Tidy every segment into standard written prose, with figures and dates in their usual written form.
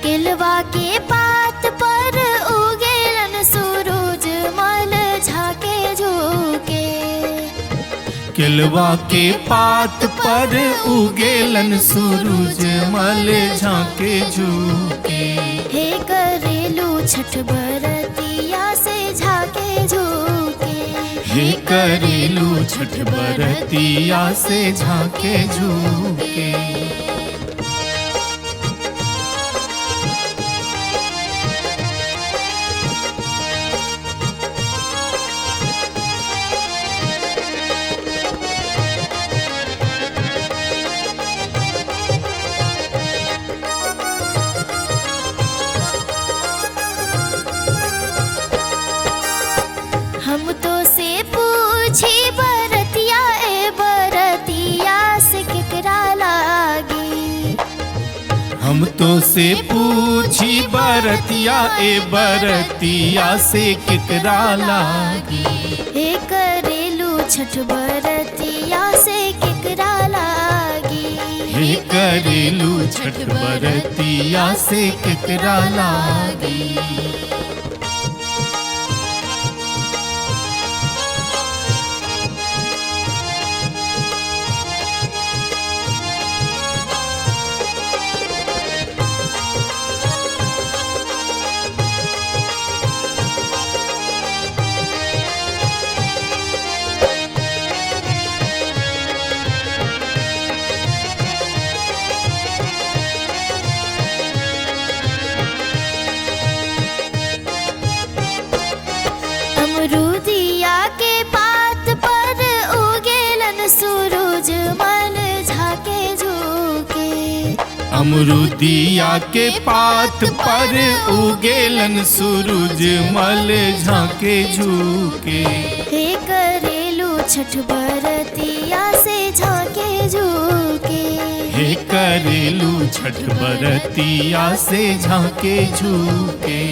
केलवा के पात पर उगेलन सूरज मल झाके झुके। केलवा के पात पर उगेलन सूरज मल झाके झुके। हे करेलू छठ बरतिया से झाके झुके। हे करेलू छठ बरतिया से झाके झुके। हम तो से पूछी बरतिया ए बरतिया से केकरा लागी। हम तो से पूछी बरतिया ए बरतिया से केकरा लागी। हे करेलू छठ बरतिया से केकरा लागी। हे करेलू छठ बरतिया से केकरा लागी। अमरूदिया के पात पर उगेलन सूरज मल झाके झुके। अमरूदिया के पात पर उगेलन सूरज मल झाके झुके। हे करेलू छठ बरतिया से झाके झुके। हे करेलू छठ बरतिया से झाके झुके।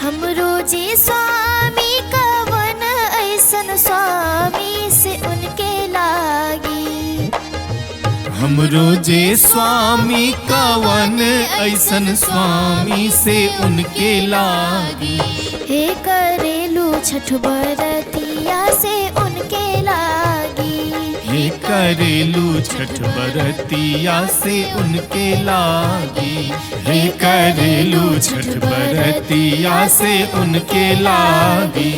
हमरो जे स्वामी कवन ऐसन स्वामी से उनके लागी। हमरो जे स्वामी कवन ऐसन स्वामी से उनके लागी। हे करेलू छठ बरतिया से उनके लागी। हे करेलू छठ बरतिया से उनके लागी। हे करेलू छठ बरतिया से उनके लागी।